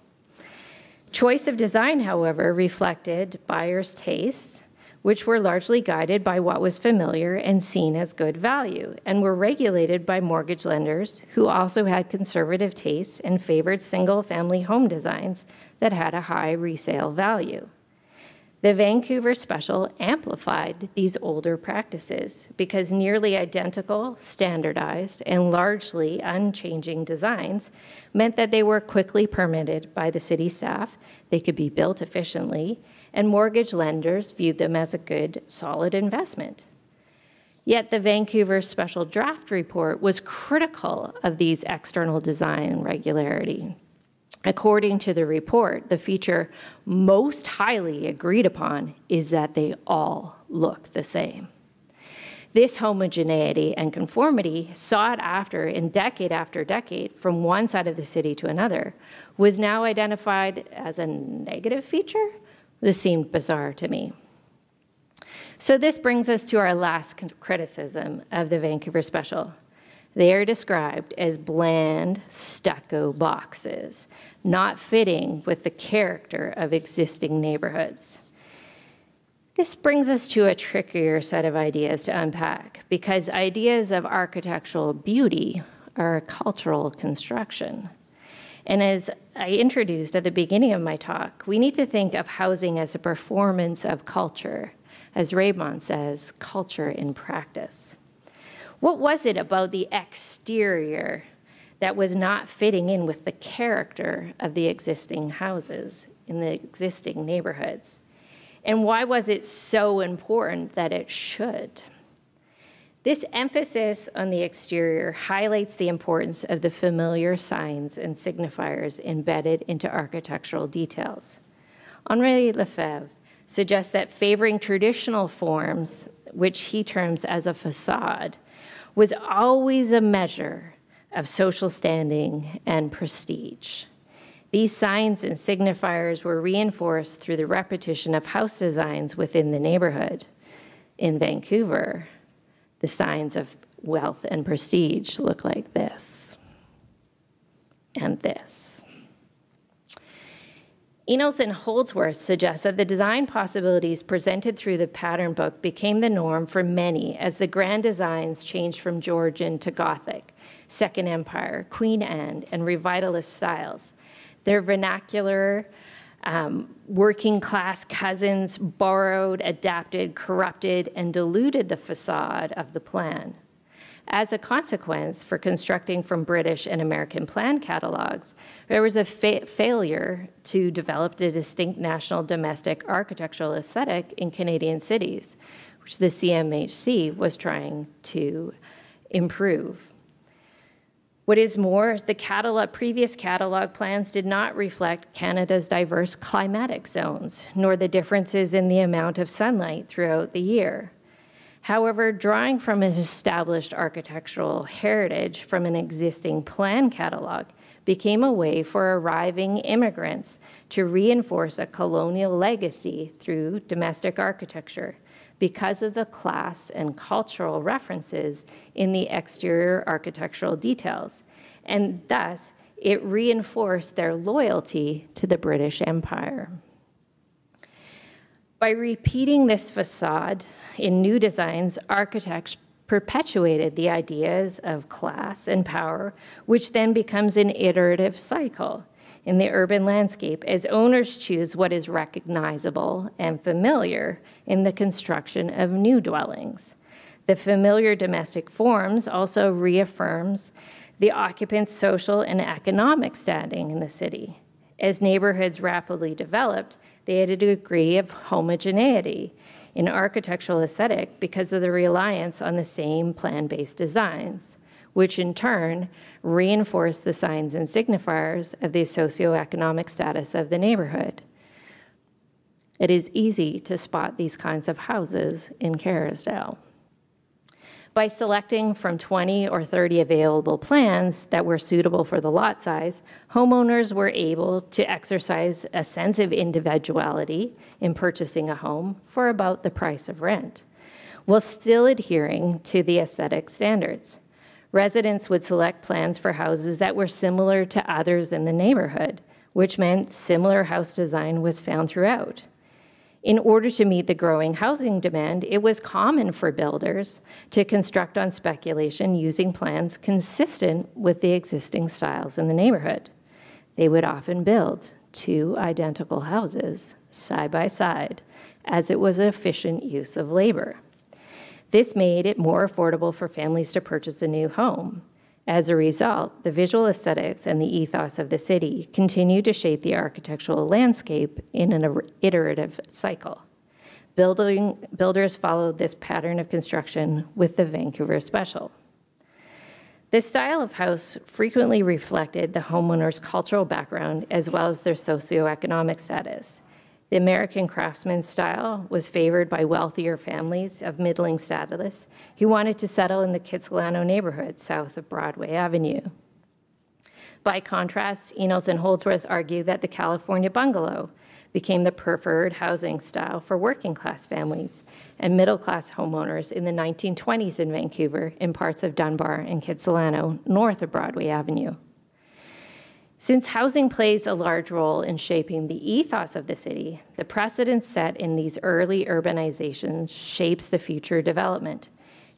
Choice of design, however, reflected buyers' tastes, which were largely guided by what was familiar and seen as good value, and were regulated by mortgage lenders who also had conservative tastes and favored single-family home designs that had a high resale value. The Vancouver Special amplified these older practices because nearly identical, standardized, and largely unchanging designs meant that they were quickly permitted by the city staff, they could be built efficiently, and mortgage lenders viewed them as a good, solid investment. Yet the Vancouver Special Draft Report was critical of these external design regularity. According to the report, the feature most highly agreed upon is that they all look the same. This homogeneity and conformity, sought after in decade after decade from one side of the city to another, was now identified as a negative feature. This seemed bizarre to me. So this brings us to our last criticism of the Vancouver Special. They are described as bland stucco boxes, not fitting with the character of existing neighborhoods. This brings us to a trickier set of ideas to unpack, because ideas of architectural beauty are a cultural construction. And as I introduced at the beginning of my talk, we need to think of housing as a performance of culture. As Raymond says, culture in practice. What was it about the exterior that was not fitting in with the character of the existing houses in the existing neighborhoods? And why was it so important that it should? This emphasis on the exterior highlights the importance of the familiar signs and signifiers embedded into architectural details. Henri Lefebvre suggests that favoring traditional forms, which he terms as a facade, was always a measure of social standing and prestige. These signs and signifiers were reinforced through the repetition of house designs within the neighborhood. In Vancouver, the signs of wealth and prestige look like this and this. Enos and Holdsworth suggest that the design possibilities presented through the pattern book became the norm for many as the grand designs changed from Georgian to Gothic, Second Empire, Queen Anne, and Revitalist styles. Their vernacular, working class cousins borrowed, adapted, corrupted, and diluted the facade of the plan. As a consequence, for constructing from British and American plan catalogs, there was a failure to develop the distinct national domestic architectural aesthetic in Canadian cities, which the CMHC was trying to improve. What is more, the previous catalog plans did not reflect Canada's diverse climatic zones, nor the differences in the amount of sunlight throughout the year. However, drawing from an established architectural heritage from an existing plan catalog became a way for arriving immigrants to reinforce a colonial legacy through domestic architecture because of the class and cultural references in the exterior architectural details, and thus it reinforced their loyalty to the British Empire. By repeating this facade in new designs, architects perpetuated the ideas of class and power, which then becomes an iterative cycle in the urban landscape as owners choose what is recognizable and familiar in the construction of new dwellings. The familiar domestic forms also reaffirms the occupant's social and economic standing in the city. As neighborhoods rapidly developed, they had a degree of homogeneity in architectural aesthetic because of the reliance on the same plan-based designs, which in turn reinforced the signs and signifiers of the socioeconomic status of the neighborhood. It is easy to spot these kinds of houses in Kerrisdale. By selecting from 20 or 30 available plans that were suitable for the lot size, homeowners were able to exercise a sense of individuality in purchasing a home for about the price of rent, while still adhering to the aesthetic standards. Residents would select plans for houses that were similar to others in the neighborhood, which meant similar house design was found throughout. In order to meet the growing housing demand, it was common for builders to construct on speculation using plans consistent with the existing styles in the neighborhood. They would often build two identical houses side by side, as it was an efficient use of labor. This made it more affordable for families to purchase a new home. As a result, the visual aesthetics and the ethos of the city continue to shape the architectural landscape in an iterative cycle. Builders followed this pattern of construction with the Vancouver Special. This style of house frequently reflected the homeowner's cultural background as well as their socioeconomic status. The American craftsman style was favored by wealthier families of middling status who wanted to settle in the Kitsilano neighborhood south of Broadway Avenue. By contrast, Enos and Holdsworth argue that the California bungalow became the preferred housing style for working-class families and middle-class homeowners in the 1920s in Vancouver in parts of Dunbar and Kitsilano north of Broadway Avenue. Since housing plays a large role in shaping the ethos of the city, the precedent set in these early urbanizations shapes the future development.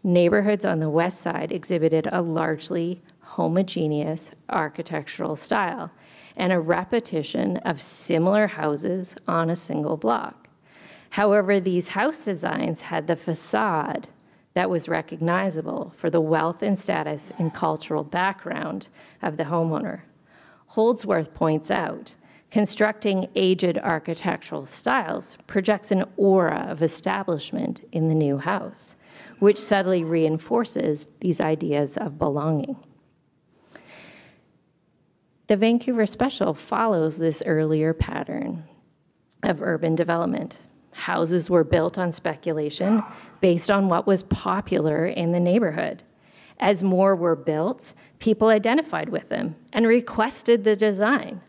Neighborhoods on the west side exhibited a largely homogeneous architectural style and a repetition of similar houses on a single block. However, these house designs had the facade that was recognizable for the wealth and status and cultural background of the homeowner. Holdsworth points out, constructing aged architectural styles projects an aura of establishment in the new house, which subtly reinforces these ideas of belonging. The Vancouver Special follows this earlier pattern of urban development. Houses were built on speculation based on what was popular in the neighborhood. As more were built, people identified with them and requested the design.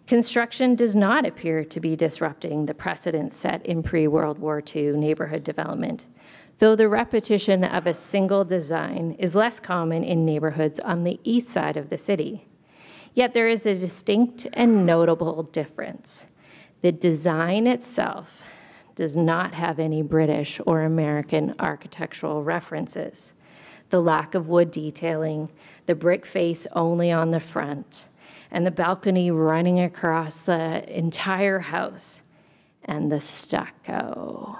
Construction does not appear to be disrupting the precedent set in pre-World War II neighborhood development, though the repetition of a single design is less common in neighborhoods on the east side of the city. Yet there is a distinct and notable difference. The design itself does not have any British or American architectural references. The lack of wood detailing, the brick face only on the front, and the balcony running across the entire house, and the stucco.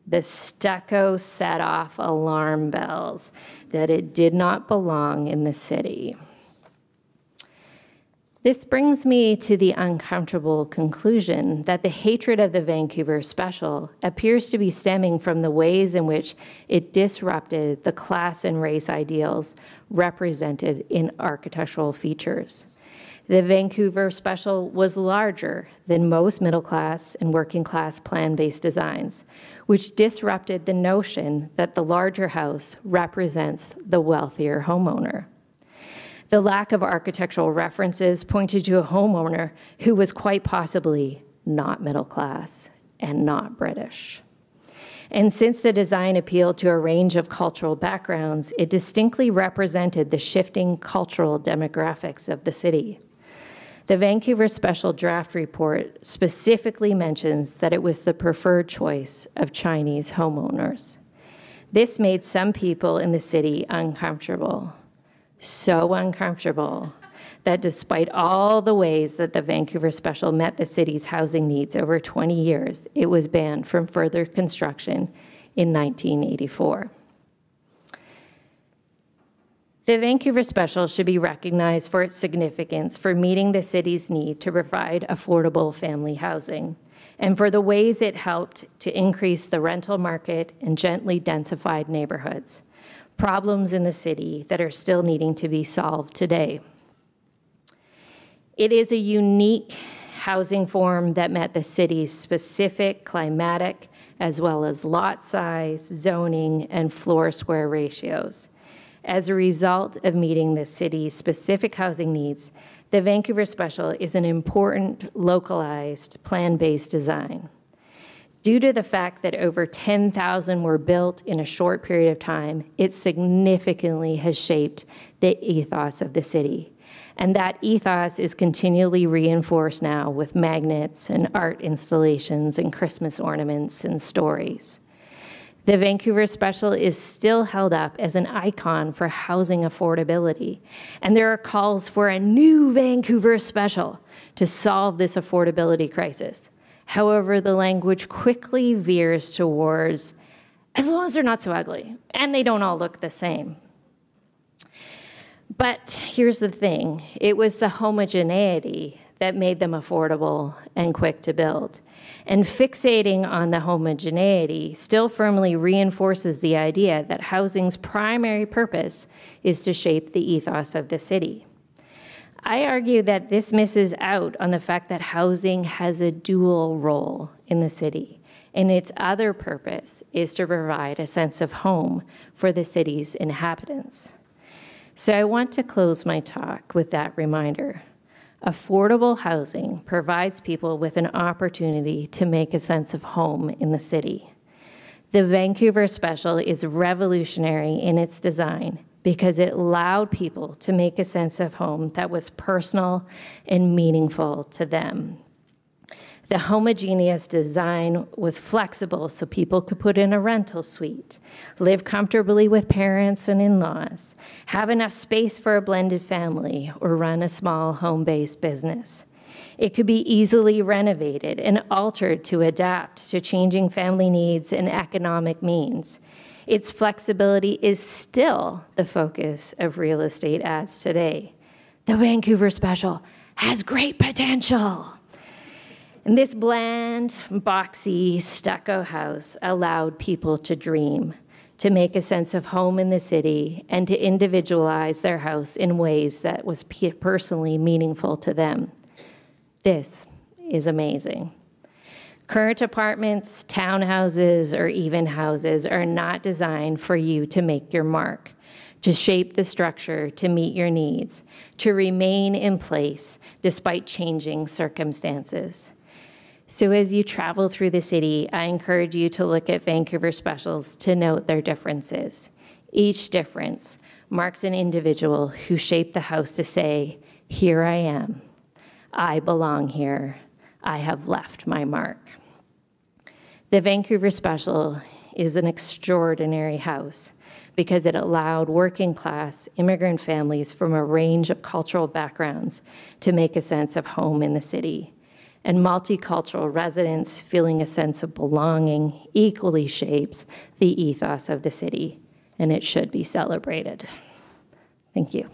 The stucco set off alarm bells that it did not belong in the city. This brings me to the uncomfortable conclusion that the hatred of the Vancouver Special appears to be stemming from the ways in which it disrupted the class and race ideals represented in architectural features. The Vancouver Special was larger than most middle-class and working-class plan-based designs, which disrupted the notion that the larger house represents the wealthier homeowner. The lack of architectural references pointed to a homeowner who was quite possibly not middle class and not British. And since the design appealed to a range of cultural backgrounds, it distinctly represented the shifting cultural demographics of the city. The Vancouver Special draft report specifically mentions that it was the preferred choice of Chinese homeowners. This made some people in the city uncomfortable, so uncomfortable that despite all the ways that the Vancouver Special met the city's housing needs over 20 years, it was banned from further construction in 1984. The Vancouver Special should be recognized for its significance for meeting the city's need to provide affordable family housing, and for the ways it helped to increase the rental market and gently densified neighborhoods, problems in the city that are still needing to be solved today. It is a unique housing form that met the city's specific climatic, as well as lot size, zoning, and floor square ratios. As a result of meeting the city's specific housing needs, the Vancouver Special is an important, localized, plan-based design. Due to the fact that over 10,000 were built in a short period of time, it significantly has shaped the ethos of the city. And that ethos is continually reinforced now with magnets and art installations and Christmas ornaments and stories. The Vancouver Special is still held up as an icon for housing affordability, and there are calls for a new Vancouver Special to solve this affordability crisis. However, the language quickly veers towards, as long as they're not so ugly, and they don't all look the same. But here's the thing, it was the homogeneity that made them affordable and quick to build. And fixating on the homogeneity still firmly reinforces the idea that housing's primary purpose is to shape the ethos of the city. I argue that this misses out on the fact that housing has a dual role in the city, and its other purpose is to provide a sense of home for the city's inhabitants. So I want to close my talk with that reminder. Affordable housing provides people with an opportunity to make a sense of home in the city. The Vancouver Special is revolutionary in its design because it allowed people to make a sense of home that was personal and meaningful to them. The homogeneous design was flexible so people could put in a rental suite, live comfortably with parents and in-laws, have enough space for a blended family, or run a small home-based business. It could be easily renovated and altered to adapt to changing family needs and economic means. Its flexibility is still the focus of real estate ads today. The Vancouver Special has great potential. And this bland, boxy, stucco house allowed people to dream, to make a sense of home in the city, and to individualize their house in ways that was personally meaningful to them. This is amazing. Current apartments, townhouses, or even houses are not designed for you to make your mark, to shape the structure to meet your needs, to remain in place despite changing circumstances. So as you travel through the city, I encourage you to look at Vancouver Specials to note their differences. Each difference marks an individual who shaped the house to say, here I am, I belong here, I have left my mark. The Vancouver Special is an extraordinary house because it allowed working class immigrant families from a range of cultural backgrounds to make a sense of home in the city. And multicultural residents feeling a sense of belonging equally shapes the ethos of the city, and it should be celebrated. Thank you.